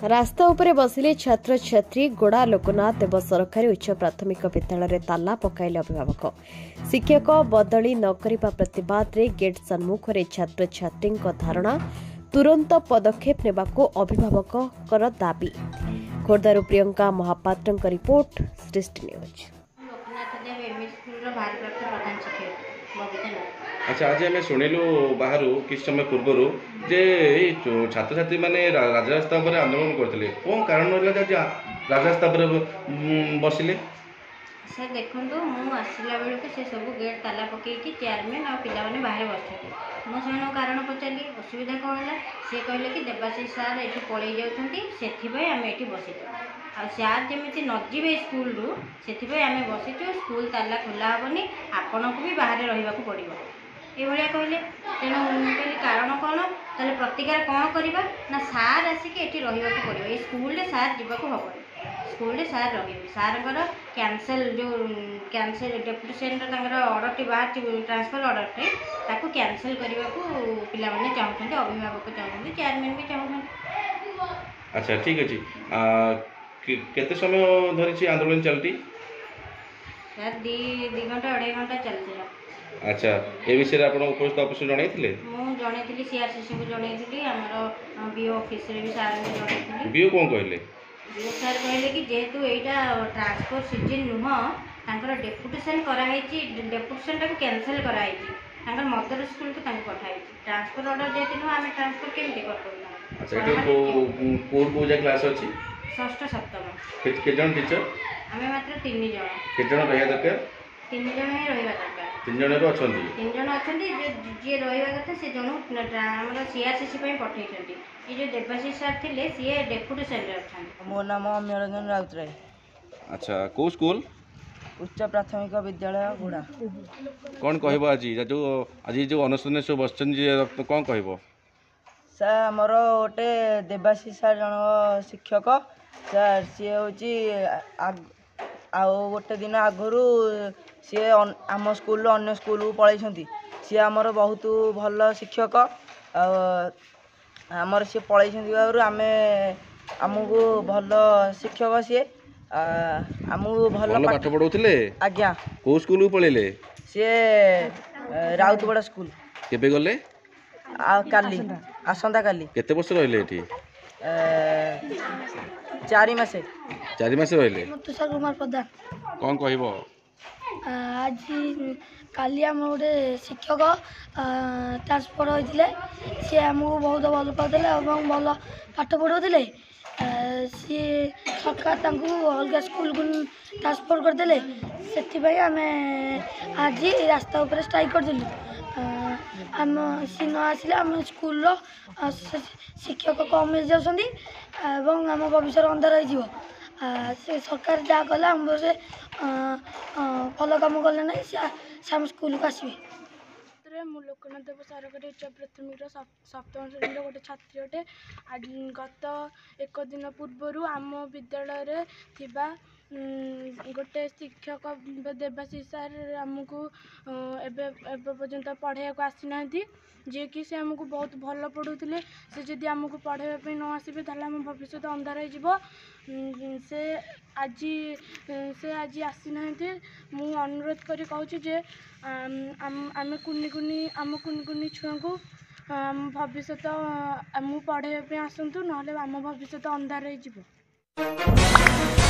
रास्ता उपरे बसिले छात्र छात्री गोड़ा लोकनाथ एवं सरकारी उच्च प्राथमिक विद्यालय ताला पकाइले अभिभावक शिक्षक बदली न करने प्रतिवाद रे गेट सम्मुख में छात्र छात्री धारणा तुरंत पदक्षेप नेबाको अभिभावक दाबी। खोर्धारू प्रियंका महापात्र रिपोर्ट सृष्टि न्यूज। अच्छा आज आम शुणिलु बाहर किस समय पूर्वर जे छात्र छात्री मैंने राजरास्ता पर आंदोलन करते कौन कारण रहा राजरास्ता पर बसिले सर देखो मुझे आसला बेलू से सब गेट ताला पकईकि चेयरमैन और पाने बाहर बसते मुझे कारण पचारि असुविधा कौन है सी कहले कि देवाशीष सार ये पलि जाऊँगी आम ये बसी आ सार जमी नजे स्कूल से आम बसीचु स्कूल ताला खोला हेनी आपण को भी बाहर रहा पड़ो ये कहले तेणु कहली कारण कौन ताले प्रतिकार कौन करवा ना सार आसिक ये रहा पड़ो ये स्कूल सार जावाक हम स्कूल सार रे सार कैंसल जो कैंसल डेपुटेसन ऑर्डर टी बाहर ट्रांसफर ऑर्डर टे ताकू कैंसल करने को पिला माने चाहते अभिभावक चाहते चेयरमैन भी चाहते। अच्छा ठीक अच्छे केते समय धरी आंदोलन चलती सर दी घंटा 2.5 घंटा चलती। अच्छा ए विषय आप उपस्थित ऑफिस जनइले मुझे सीआरसीसी को जनइली आमर बीओ ऑफिस भी सार जनइली बीओ कौन कहले बीओ सार कहले कि जेहेतु यहाँ ट्रांसफर सीजन नुह डेपुटेसन कराई डेपुटेसन टाक कैंसल कराई मदर स्कूल को पठाई ट्रांसफर ऑर्डर जेहेतु नुह आम ट्रांसफर केमती कर। अच्छा को क्लास अच्छी षष्ठ सप्तम केते जन टीचर आम मात्र 3 जन केते जन रहा दरकार 3 जन ही रहा दरकार 3 जन अच्छा 3 जन अच्छा जी रहा कथा से जन आम सीआरसीसी पठे ये जो देवाशीष सार थे सी डेपुटेसन अच्छा। मो नाम अम्यरंजन राउतराय। अच्छा को स्कूल उच्च प्राथमिक विद्यालय गुड़ा कौन कह आज जो अनुष्ठान सब बस कौन कह सर आमर गोटे देवाशीष सार जन शिक्षक सर सी हूँ गोटे दिन आगु सी आम स्कूल अन्य स्कूल को पलैंती सी आमर बहुत भल शिक्षक आमर सी पलैंती आम आमको भल शिक्षक सी आमको भल पाठ पढ़ाते आज्ञा को स्कूल को पलैले सी राउतगड़ा स्कूल केबे गले काली आसंता काली केते वर्ष रहिले एठी 4 मास रहिले तुषार कुमार प्रधान कौन कहब आज काली आम गोटे शिक्षक ट्रांसफर होते सी आमको बहुत भल पाते भल पाठ पढ़ाते सी सरकार अलग स्कूल को ट्रांसफर करदे से आम आज रास्ता उपर स्ट्राइक करदेलु आम सी न आसिले आम स्कूल शिक्षक कम हो जाती आम भविष्य अंधार हो से सरकार जहाँ कला आम से भल कम कले ना से आम स्कूल को आसवे। मु लोकनाथ देव सरकारी उच्च प्राथमिक सप्तम श्रेणी गोटे छात्री अटे आज गत 1 दिन पूर्वर आम विद्यालय गोटे शिक्षक देवाशीष सार आमको पर्यंत पढ़ाई को आसी ना जी कि से आमको बहुत भल पढ़ुले से जदि आमको पढ़ाई न आसबे आम भविष्य अंधार हो से आज आसी ना मु अनुरोध करी कहूँ जे आम कुनी कुनी छुआ को भविष्य पढ़ाई आसतु ना आम भविष्य अंधार हो।